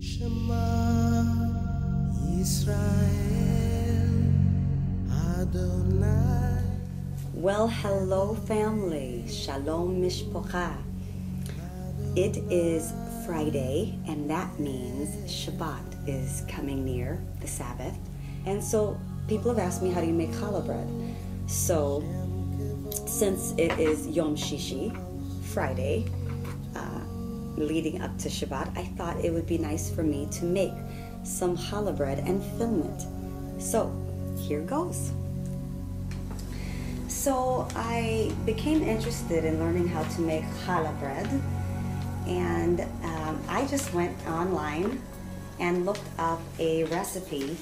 Shema Israel Adonai. Well, hello family, Shalom Mishpocha. It is Friday, and that means Shabbat is coming near, the Sabbath. And so people have asked me, how do you make challah bread? So since it is Yom Shishi, Friday, leading up to Shabbat, I thought it would be nice for me to make some challah bread and film it. So here goes. So I became interested in learning how to make challah bread, and I just went online and looked up a recipe,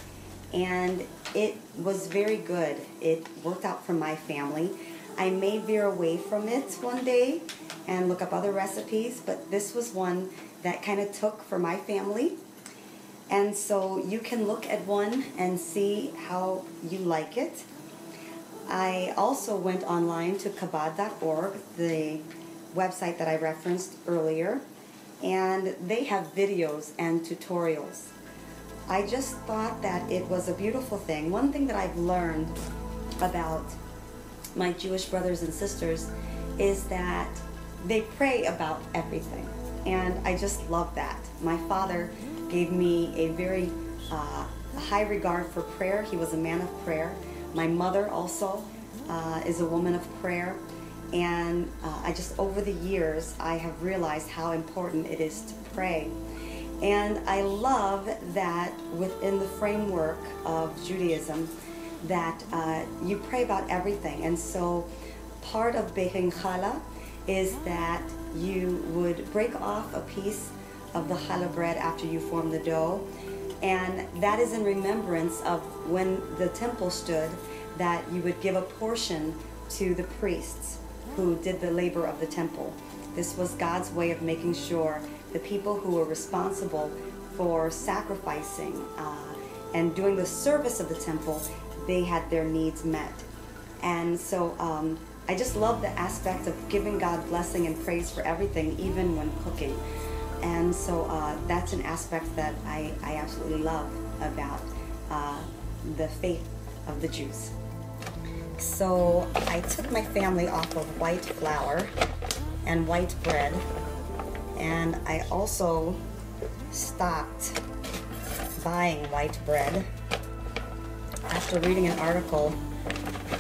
and it was very good. It worked out for my family. I may veer away from it one day and look up other recipes, but this was one that kind of took for my family. And so you can look at one and see how you like it. I also went online to chabad.org, the website that I referenced earlier, and they have videos and tutorials. I just thought that it was a beautiful thing. One thing that I've learned about my Jewish brothers and sisters is that they pray about everything, and I just love that. My father gave me a very high regard for prayer. He was a man of prayer. My mother also is a woman of prayer, and I just, over the years, I have realized how important it is to pray. And I love that within the framework of Judaism that you pray about everything. And so part of baking challah is that you would break off a piece of the challah bread after you form the dough, and that is in remembrance of when the temple stood, that you would give a portion to the priests who did the labor of the temple. This was God's way of making sure the people who were responsible for sacrificing and doing the service of the temple, they had their needs met. And so I just love the aspect of giving God blessing and praise for everything, even when cooking. And so that's an aspect that I absolutely love about the faith of the Jews. So I took my family off of white flour and white bread, and I also stopped buying white bread after reading an article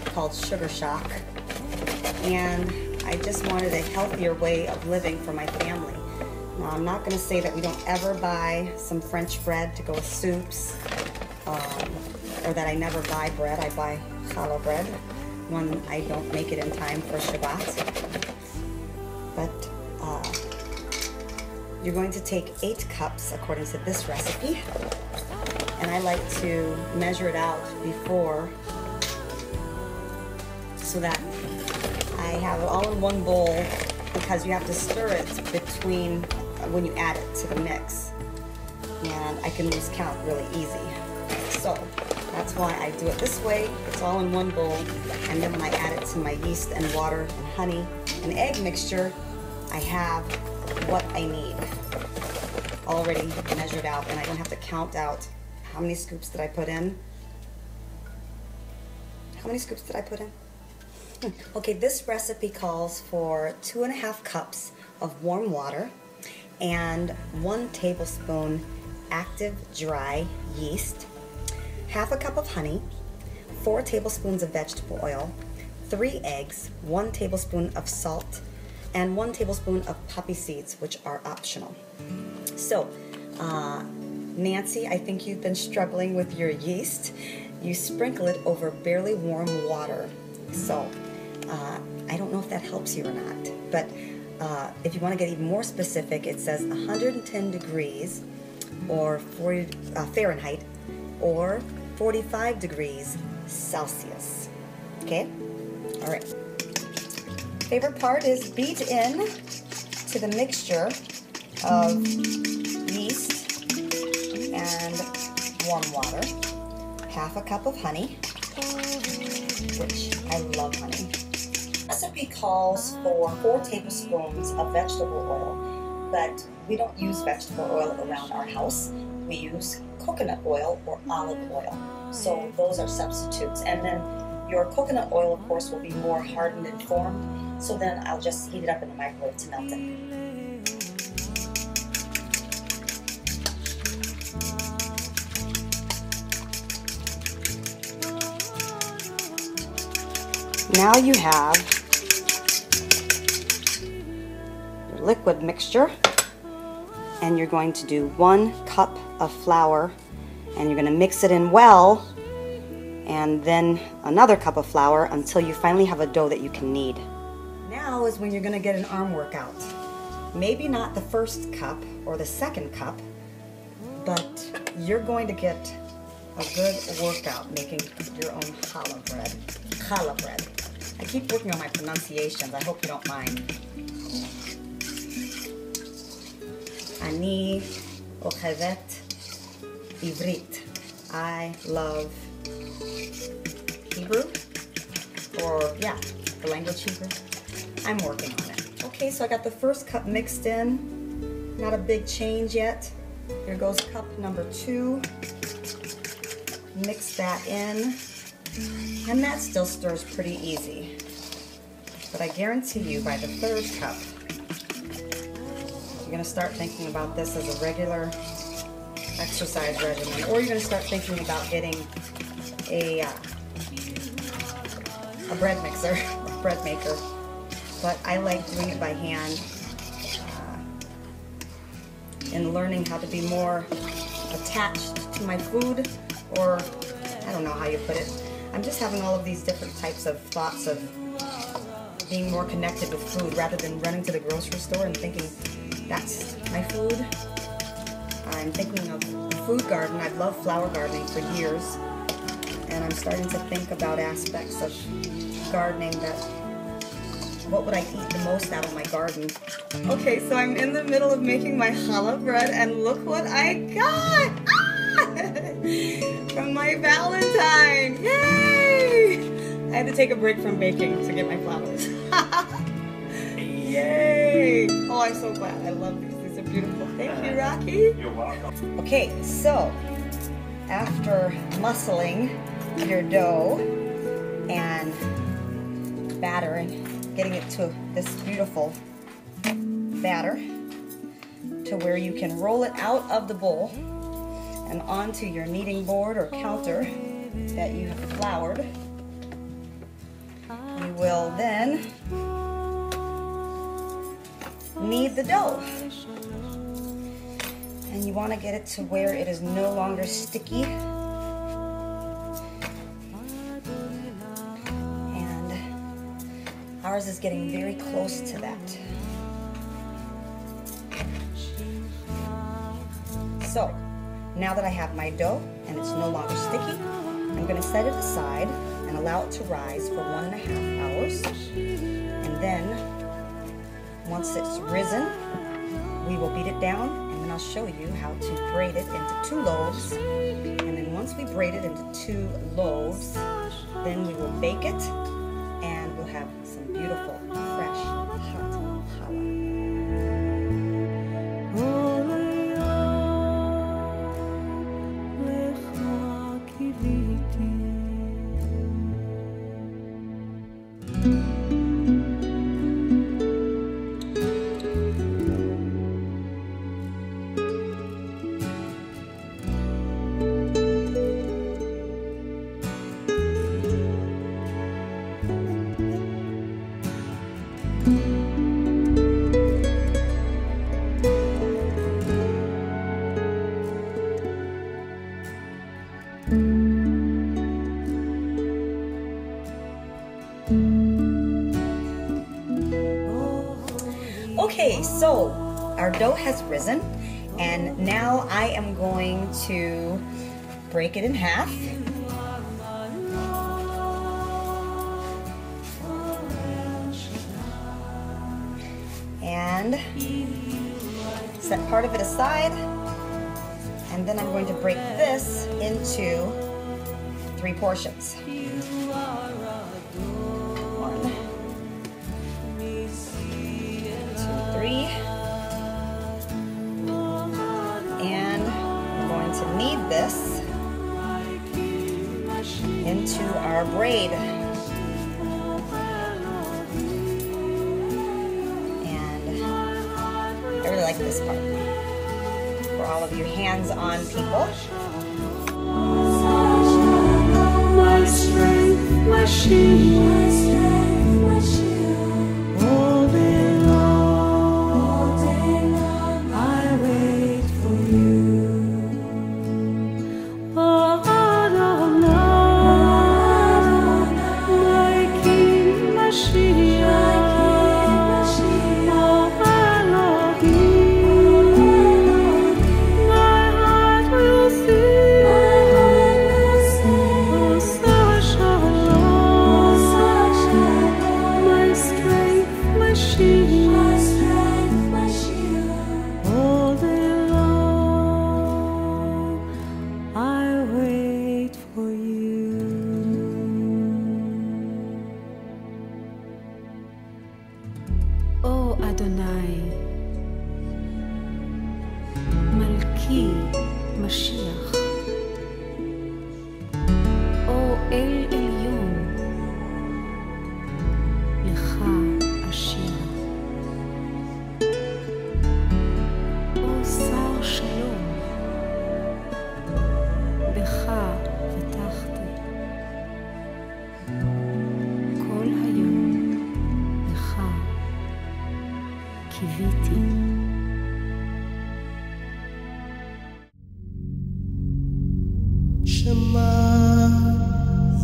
called Sugar Shock, and I just wanted a healthier way of living for my family. Now, I'm not going to say that we don't ever buy some French bread to go with soups, or that I never buy bread. I buy challah bread when I don't make it in time for Shabbat. But you're going to take 8 cups according to this recipe, and I like to measure it out before so that I have it all in one bowl, because you have to stir it between when you add it to the mix, and I can lose count really easy. So that's why I do it this way. It's all in one bowl, and then when I add it to my yeast and water and honey and egg mixture, I have what I need already measured out, and I don't have to count out how many scoops did I put in. How many scoops did I put in? Okay, this recipe calls for 2.5 cups of warm water and 1 tablespoon active dry yeast, 1/2 cup of honey, 4 tablespoons of vegetable oil, 3 eggs, 1 tablespoon of salt, and 1 tablespoon of poppy seeds, which are optional. So, Nancy, I think you've been struggling with your yeast. You sprinkle it over barely warm water. So, I don't know if that helps you or not, but if you want to get even more specific, it says 110 degrees or 40 Fahrenheit or 45 degrees Celsius. Okay? All right. Favorite part is beat in to the mixture of yeast and warm water, 1/2 cup of honey, which I love honey. The recipe calls for 4 tablespoons of vegetable oil, but we don't use vegetable oil around our house. We use coconut oil or olive oil. So those are substitutes. And then your coconut oil, of course, will be more hardened and formed. So then I'll just heat it up in the microwave to melt it. Now you have your liquid mixture, and you're going to do 1 cup of flour, and you're going to mix it in well, and then another cup of flour until you finally have a dough that you can knead. Now is when you're going to get an arm workout. Maybe not the first cup or the second cup, but you're going to get a good workout making your own challah bread. Challah bread. I keep working on my pronunciations. I hope you don't mind. Ani ochevet ivrit. I love Hebrew, or yeah, the language Hebrew. I'm working on it. Okay, so I got the first cup mixed in. Not a big change yet. Here goes cup number 2. Mix that in. And that still stirs pretty easy. But I guarantee you by the 3rd cup, you're going to start thinking about this as a regular exercise regimen. Or you're going to start thinking about getting a bread mixer, a bread maker. But I like doing it by hand and learning how to be more attached to my food, or I don't know how you put it. I'm just having all of these different types of thoughts of being more connected with food rather than running to the grocery store and thinking that's my food. I'm thinking of a food garden. I've loved flower gardening for years, and I'm starting to think about aspects of gardening that what would I eat the most out of my garden. Okay, so I'm in the middle of making my challah bread, and look what I got! From my Valentine! Yay! I had to take a break from baking to get my flowers. Yay! Oh, I'm so glad. I love these. These are beautiful. Thank you, Rocky. You're welcome. Okay, so after muscling your dough and battering, getting it to this beautiful batter to where you can roll it out of the bowl and onto your kneading board or counter that you have floured. You will then knead the dough. And you want to get it to where it is no longer sticky. And ours is getting very close to that. So, now that I have my dough and it's no longer sticky, I'm going to set it aside and allow it to rise for 1.5 hours. And then, once it's risen, we will beat it down, and then I'll show you how to braid it into 2 loaves. And then once we braid it into 2 loaves, then we will bake it, and we'll have some beautiful, fresh, hot challah. Okay, so our dough has risen, and now I am going to break it in half. And set part of it aside, and then I'm going to break this into 3 portions. 1, 2, 3. to knead this into our braid. And I really like this part. For all of you hands-on people. My strength, my shield, my strength, my shield. All day long, I wait for you. Oh, Adonai, my King, my shield, oh, Elohim, my heart will sing. Oh, Shalom, my strength, my shield, all day long, I wait for you. Oh Adonai, Malki, Mashiach, O El Elyon, Lecha Ashir, O Sar Shalom, Becha Patachti, Kol Hayom, Lecha Kiviti. Shema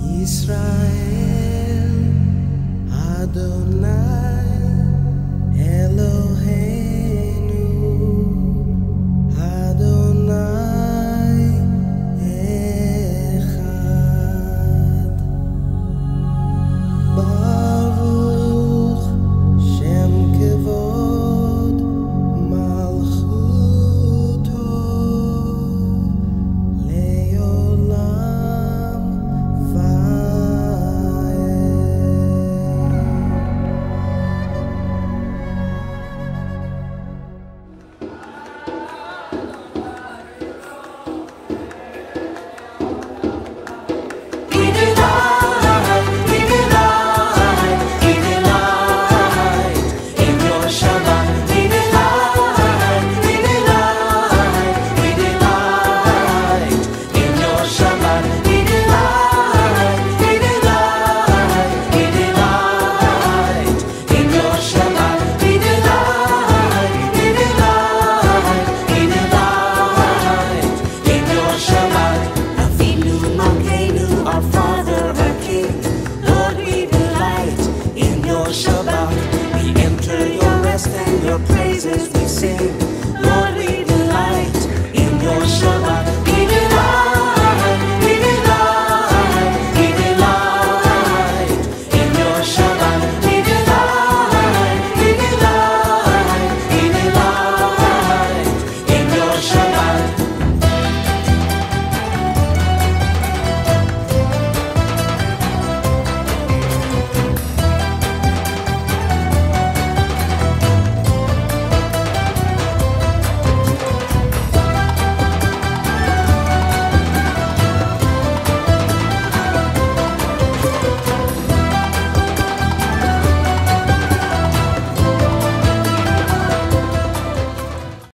Yisrael Adonai